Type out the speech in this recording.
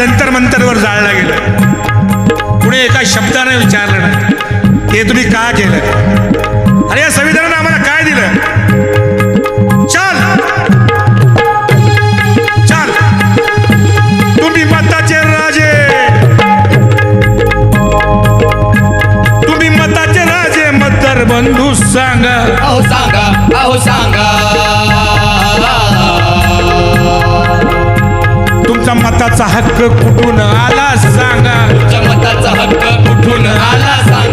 जंतर मंतरवर जाळला गेलं. पुढे एका शब्दाने विचारलं नाही, हे तुम्ही का केलं? अरे या संविधानानं आम्हाला काय दिलं? चल चल, तुम्ही मताचे राजे, तुम्ही मताचे राजे, मतदार बंधू सांगा, अहो सांगा, अहो सांगा, तुमचा मताचा हक्क कुठून आला सांगा, तुमच्या मताचा हक्क कुठून आला सांगा.